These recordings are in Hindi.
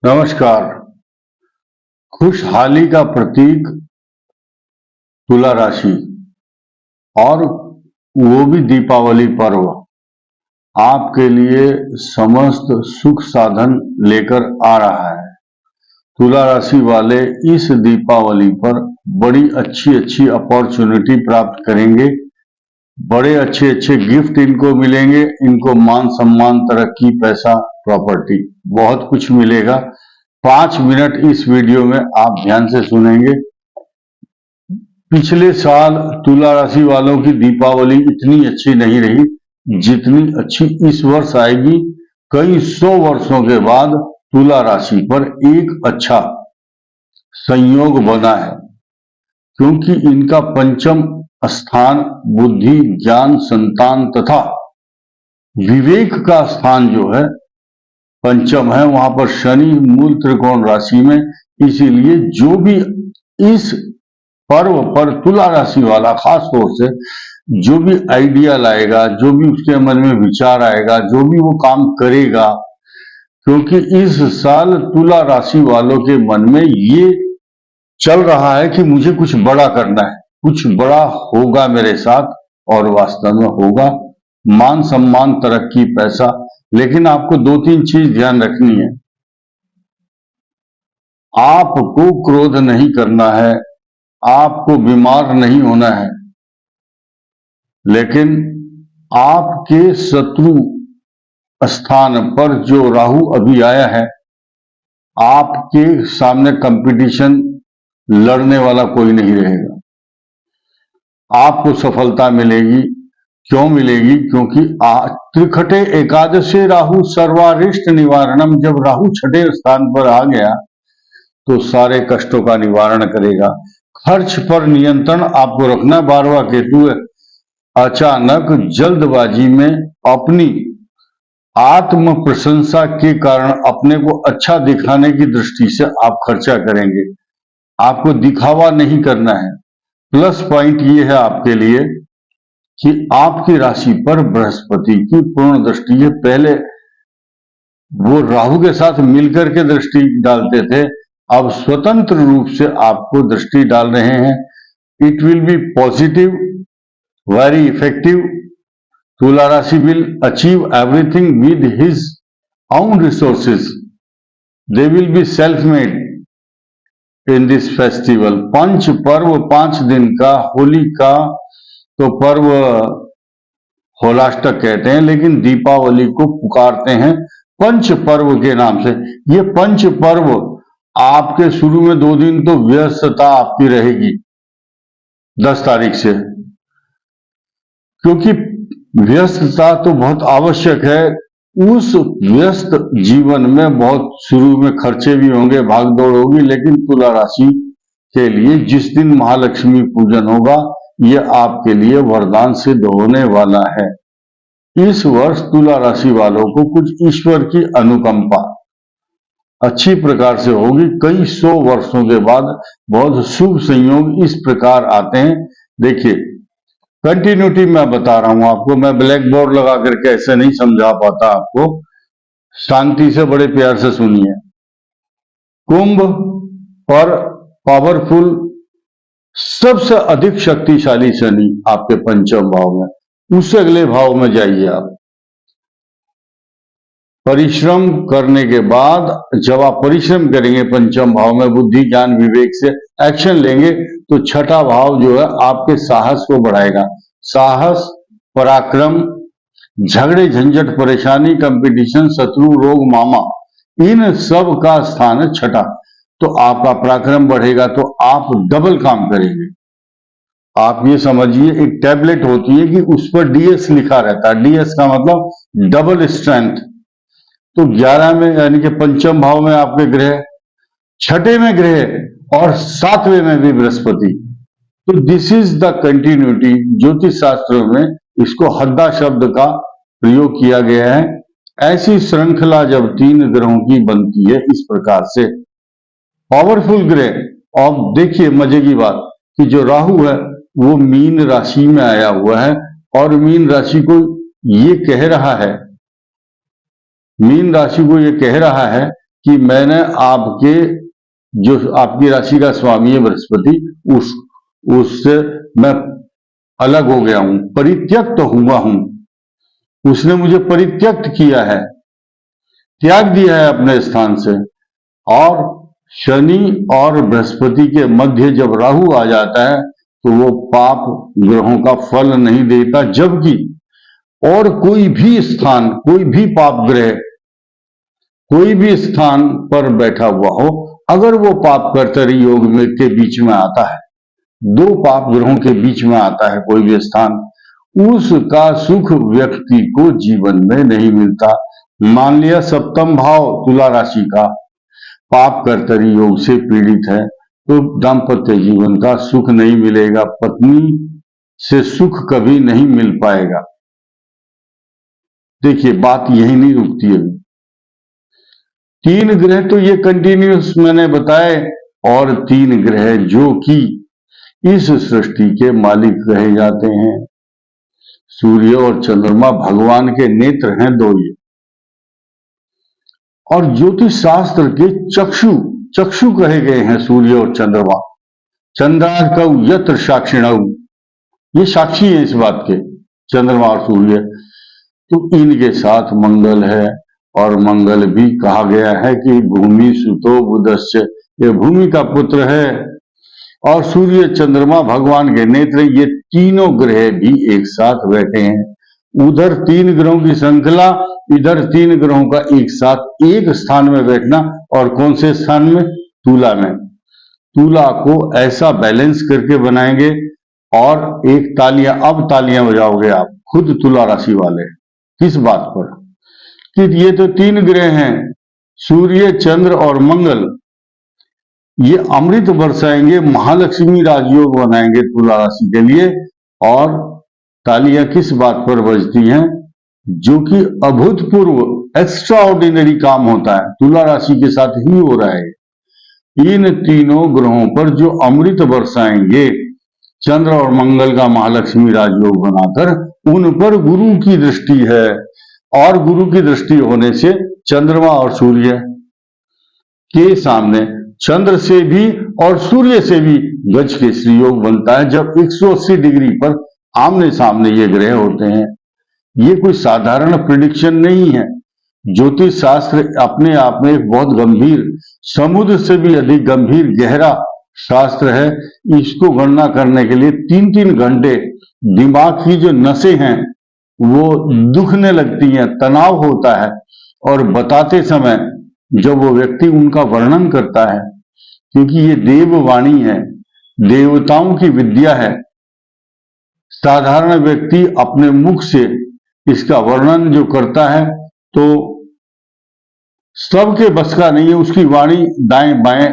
नमस्कार। खुशहाली का प्रतीक तुला राशि और वो भी दीपावली पर्व आपके लिए समस्त सुख साधन लेकर आ रहा है। तुला राशि वाले इस दीपावली पर बड़ी अच्छी अच्छी अपॉर्चुनिटी प्राप्त करेंगे। बड़े अच्छे अच्छे गिफ्ट इनको मिलेंगे। इनको मान सम्मान, तरक्की, पैसा, प्रॉपर्टी बहुत कुछ मिलेगा। 5 मिनट इस वीडियो में आप ध्यान से सुनेंगे। पिछले साल तुला राशि वालों की दीपावली इतनी अच्छी नहीं रही जितनी अच्छी इस वर्ष आएगी। कई 100 वर्षों के बाद तुला राशि पर एक अच्छा संयोग बना है, क्योंकि इनका पंचम स्थान बुद्धि, ज्ञान, संतान तथा विवेक का स्थान जो है पंचम है, वहां पर शनि मूल त्रिकोण राशि में। इसीलिए जो भी इस पर्व पर तुला राशि वाला खास तौर से जो भी आइडिया लाएगा, जो भी उसके मन में विचार आएगा, जो भी वो काम करेगा, क्योंकि इस साल तुला राशि वालों के मन में ये चल रहा है कि मुझे कुछ बड़ा करना है, कुछ बड़ा होगा मेरे साथ, और वास्तव में होगा। मान सम्मान, तरक्की, पैसा। लेकिन आपको 2-3 चीज ध्यान रखनी है। आपको क्रोध नहीं करना है, आपको बीमार नहीं होना है, लेकिन आपके शत्रु स्थान पर जो राहु अभी आया है, आपके सामने कंपटीशन लड़ने वाला कोई नहीं रहेगा। आपको सफलता मिलेगी। क्यों मिलेगी? क्योंकि त्रिखटे एकादशे राहु सर्वारिष्ट निवारणम। जब राहु छठे स्थान पर आ गया तो सारे कष्टों का निवारण करेगा। खर्च पर नियंत्रण आपको रखना। 12वां केतु है। अचानक जल्दबाजी में अपनी आत्म प्रशंसा के कारण अपने को अच्छा दिखाने की दृष्टि से आप खर्चा करेंगे। आपको दिखावा नहीं करना है। प्लस पॉइंट ये है आपके लिए कि आपकी राशि पर बृहस्पति की पूर्ण दृष्टि है। पहले वो राहु के साथ मिलकर के दृष्टि डालते थे, अब स्वतंत्र रूप से आपको दृष्टि डाल रहे हैं। It will be positive, very effective. तुला राशि will achieve everything with his own resources. They will be self-made in this festival. पंच पर्व 5 दिन का, होली का तो पर्व होलाष्टक कहते हैं, लेकिन दीपावली को पुकारते हैं पंच पर्व के नाम से। ये पंच पर्व आपके शुरू में 2 दिन तो व्यस्तता आपकी रहेगी 10 तारीख से, क्योंकि व्यस्तता तो बहुत आवश्यक है। उस व्यस्त जीवन में बहुत शुरू में खर्चे भी होंगे, भागदौड़ होगी, लेकिन तुला राशि के लिए जिस दिन महालक्ष्मी पूजन होगा, यह आपके लिए वरदान सिद्ध होने वाला है। इस वर्ष तुला राशि वालों को कुछ ईश्वर की अनुकंपा अच्छी प्रकार से होगी। कई 100 वर्षों के बाद बहुत शुभ संयोग इस प्रकार आते हैं। देखिए, कंटिन्यूटी मैं बता रहा हूं आपको। मैं ब्लैक बोर्ड लगा करके ऐसे नहीं समझा पाता आपको। शांति से, बड़े प्यार से सुनिए। कुंभ पर पावरफुल, सबसे अधिक शक्तिशाली शनि आपके पंचम भाव में। उससे अगले भाव में जाइए आप। परिश्रम करने के बाद जब आप परिश्रम करेंगे पंचम भाव में, बुद्धि, ज्ञान, विवेक से एक्शन लेंगे, तो छठा भाव जो है आपके साहस को बढ़ाएगा। साहस, पराक्रम, झगड़े, झंझट, परेशानी, कंपटीशन, शत्रु, रोग, मामा, इन सब का स्थान है छठा। तो आपका पराक्रम बढ़ेगा, तो आप डबल काम करेंगे। आप ये समझिए, एक टैबलेट होती है कि उस पर DS लिखा रहता है। DS का मतलब डबल स्ट्रेंथ। तो 11 में यानी कि पंचम भाव में आपके ग्रह, छठे में ग्रह और 7वें में भी बृहस्पति। तो दिस इज द कंटिन्यूटी। ज्योतिष शास्त्र में इसको हद्दा शब्द का प्रयोग किया गया है। ऐसी श्रृंखला जब 3 ग्रहों की बनती है इस प्रकार से, पावरफुल ग्रह। और देखिए मजे की बात कि जो राहु है वो मीन राशि में आया हुआ है, और मीन राशि को ये कह रहा है, मीन राशि को ये कह रहा है कि मैंने आपके जो आपकी राशि का स्वामी है बृहस्पति, उससे मैं अलग हो गया हूं, परित्यक्त हुआ हूं। उसने मुझे परित्यक्त किया है, त्याग दिया है अपने स्थान से। और शनि और बृहस्पति के मध्य जब राहु आ जाता है तो वो पाप ग्रहों का फल नहीं देता, जबकि और कोई भी स्थान, कोई भी पाप ग्रह कोई भी स्थान पर बैठा हुआ हो, अगर वो पाप कर्तरी योग में के बीच में आता है, दो पाप ग्रहों के बीच में आता है कोई भी स्थान, उसका सुख व्यक्ति को जीवन में नहीं मिलता। मान लिया सप्तम भाव तुला राशि का पाप कर्तरी योग से पीड़ित है, तो दाम्पत्य जीवन का सुख नहीं मिलेगा, पत्नी से सुख कभी नहीं मिल पाएगा। देखिए बात यही नहीं रुकती है। तीन ग्रह तो ये कंटिन्यूस मैंने बताए, और तीन ग्रह जो कि इस सृष्टि के मालिक कहे जाते हैं, सूर्य और चंद्रमा भगवान के नेत्र हैं दो ये। और ज्योतिष शास्त्र के चक्षु कहे गए हैं सूर्य और चंद्रमा। चंद्रार्कौ यत्र साक्षिणौ, ये साक्षी है इस बात के, चंद्रमा और सूर्य। तो इनके साथ मंगल है, और मंगल भी कहा गया है कि भूमि सुतो बुधश्च, ये भूमि का पुत्र है। और सूर्य चंद्रमा भगवान के नेत्र, ये तीनों ग्रह भी एक साथ बैठे हैं। उधर तीन ग्रहों की श्रृंखला, इधर तीन ग्रहों का एक साथ एक स्थान में बैठना। और कौन से स्थान में? तुला में। तुला को ऐसा बैलेंस करके बनाएंगे, और एक तालियां, अब तालियां बजाओगे आप खुद तुला राशि वाले। किस बात पर? कि ये तो तीन ग्रह हैं, सूर्य चंद्र और मंगल, ये अमृत बरसाएंगे, महालक्ष्मी राजयोग बनाएंगे तुला राशि के लिए। और तालियां किस बात पर बजती हैं? जो कि अभूतपूर्व एक्स्ट्रा ऑर्डिनरी काम होता है, तुला राशि के साथ ही हो रहा है। इन तीनों ग्रहों पर जो अमृत बरसाएंगे, चंद्र और मंगल का महालक्ष्मी राजयोग बनाकर, उन पर गुरु की दृष्टि है। और गुरु की दृष्टि होने से चंद्रमा और सूर्य के सामने चंद्र से भी और सूर्य से भी गज केसरी योग बनता है, जब 180 डिग्री पर आमने सामने ये ग्रह होते हैं। ये कोई साधारण प्रिडिक्शन नहीं है। ज्योतिष शास्त्र अपने आप में एक बहुत गंभीर, समुद्र से भी अधिक गंभीर गहरा शास्त्र है। इसको गणना करने के लिए 3-3 घंटे दिमाग की जो नसें हैं वो दुखने लगती हैं, तनाव होता है। और बताते समय जब वो व्यक्ति उनका वर्णन करता है, क्योंकि ये देववाणी है, देवताओं की विद्या है, साधारण व्यक्ति अपने मुख से इसका वर्णन जो करता है तो सबके बस का नहीं है। उसकी वाणी दाएं बाएं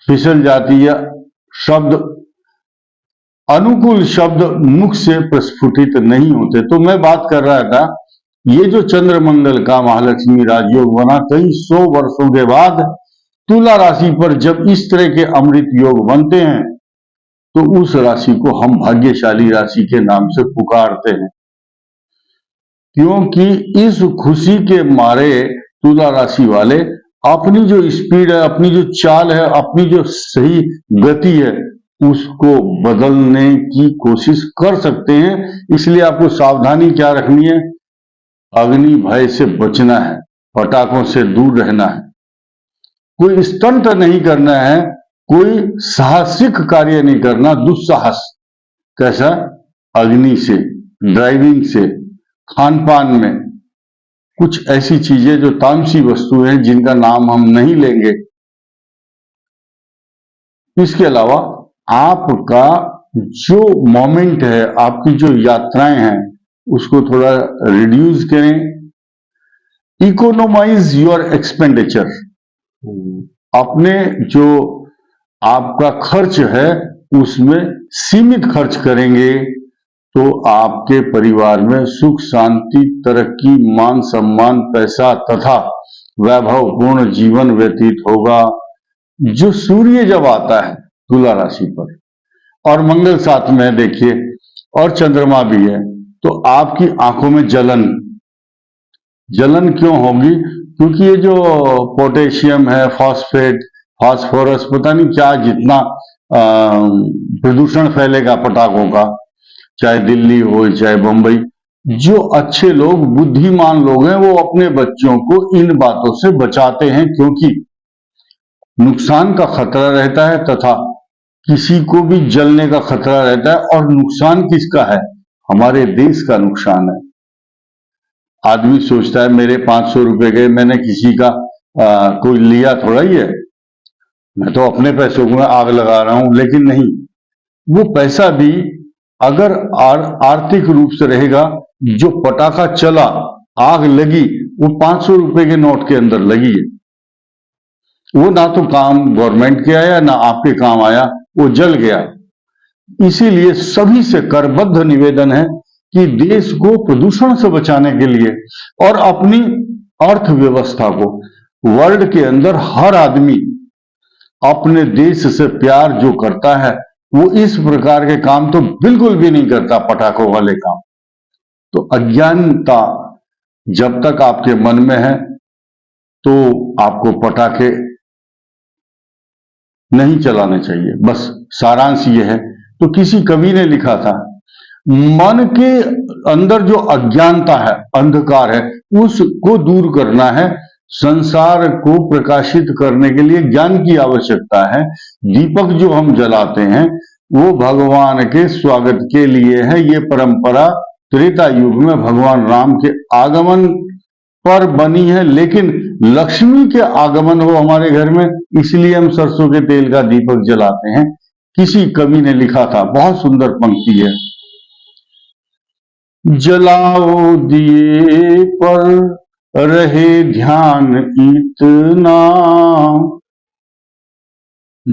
फिसल जाती है, शब्द, अनुकूल शब्द मुख से प्रस्फुटित नहीं होते। तो मैं बात कर रहा था, ये जो चंद्र मंगल का महालक्ष्मी राजयोग बना, कई 100 वर्षों के बाद तुला राशि पर जब इस तरह के अमृत योग बनते हैं, तो उस राशि को हम भाग्यशाली राशि के नाम से पुकारते हैं। क्योंकि इस खुशी के मारे तुला राशि वाले अपनी जो स्पीड है, अपनी जो चाल है, अपनी जो सही गति है, उसको बदलने की कोशिश कर सकते हैं। इसलिए आपको सावधानी क्या रखनी है? अग्नि भय से बचना है, पटाखों से दूर रहना है, कोई स्टंट नहीं करना है, कोई साहसिक कार्य नहीं करना, दुस्साहस। कैसा? अग्नि से, ड्राइविंग से, खान पान में कुछ ऐसी चीजें जो तामसी वस्तु हैं जिनका नाम हम नहीं लेंगे। इसके अलावा आपका जो मोमेंट है, आपकी जो यात्राएं हैं, उसको थोड़ा रिड्यूस करें। इकोनोमाइज योर एक्सपेंडिचर, अपने जो आपका खर्च है उसमें सीमित खर्च करेंगे तो आपके परिवार में सुख शांति, तरक्की, मान सम्मान, पैसा तथा वैभवपूर्ण जीवन व्यतीत होगा। जो सूर्य जब आता है तुला राशि पर, और मंगल साथ में देखिए, और चंद्रमा भी है, तो आपकी आंखों में जलन क्यों होगी? क्योंकि ये जो पोटेशियम है, फॉस्फेट, फास्फोरस, पता नहीं क्या जितना प्रदूषण फैलेगा पटाखों का, चाहे दिल्ली हो चाहे बंबई, जो अच्छे लोग, बुद्धिमान लोग हैं, वो अपने बच्चों को इन बातों से बचाते हैं, क्योंकि नुकसान का खतरा रहता है तथा किसी को भी जलने का खतरा रहता है। और नुकसान किसका है? हमारे देश का नुकसान है। आदमी सोचता है मेरे 500 रुपए गए, मैंने किसी का कोई लिया थोड़ा ही है, मैं तो अपने पैसों को आग लगा रहा हूं। लेकिन नहीं, वो पैसा भी अगर आर्थिक रूप से रहेगा, जो पटाखा चला, आग लगी, वो 500 रुपए के नोट के अंदर लगी है, वो ना तो काम गवर्नमेंट के आया ना आपके काम आया, वो जल गया। इसीलिए सभी से करबद्ध निवेदन है कि देश को प्रदूषण से बचाने के लिए और अपनी अर्थव्यवस्था को, वर्ल्ड के अंदर हर आदमी अपने देश से प्यार जो करता है, वो इस प्रकार के काम तो बिल्कुल भी नहीं करता, पटाखों वाले काम। तो अज्ञानता जब तक आपके मन में है तो आपको पटाखे नहीं चलाने चाहिए, बस सारांश ये है। तो किसी कवि ने लिखा था, मन के अंदर जो अज्ञानता है, अंधकार है, उसको दूर करना है, संसार को प्रकाशित करने के लिए ज्ञान की आवश्यकता है। दीपक जो हम जलाते हैं वो भगवान के स्वागत के लिए है। ये परंपरा त्रेता युग में भगवान राम के आगमन पर बनी है, लेकिन लक्ष्मी के आगमन हो हमारे घर में, इसलिए हम सरसों के तेल का दीपक जलाते हैं। किसी कवि ने लिखा था, बहुत सुंदर पंक्ति है, जलाओ दिए पर रहे ध्यान इतना,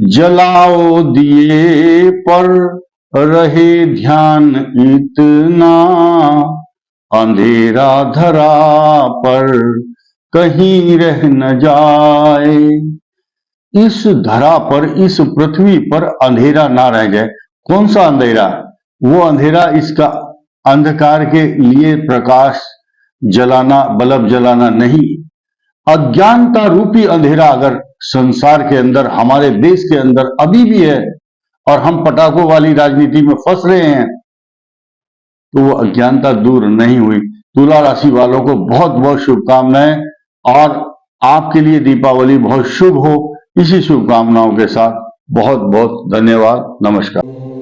जलाओ दिए पर रहे ध्यान इतना, अंधेरा धरा पर कहीं रह न जाए। इस धरा पर, इस पृथ्वी पर अंधेरा ना रह जाए। कौन सा अंधेरा? वो अंधेरा, इसका अंधकार के लिए प्रकाश जलाना, बल्ब जलाना नहीं, अज्ञानता रूपी अंधेरा अगर संसार के अंदर, हमारे देश के अंदर अभी भी है और हम पटाखों वाली राजनीति में फंस रहे हैं, तो वो अज्ञानता दूर नहीं हुई। तुला राशि वालों को बहुत बहुत शुभकामनाएं, और आपके लिए दीपावली बहुत शुभ हो। इसी शुभकामनाओं के साथ बहुत बहुत धन्यवाद। नमस्कार।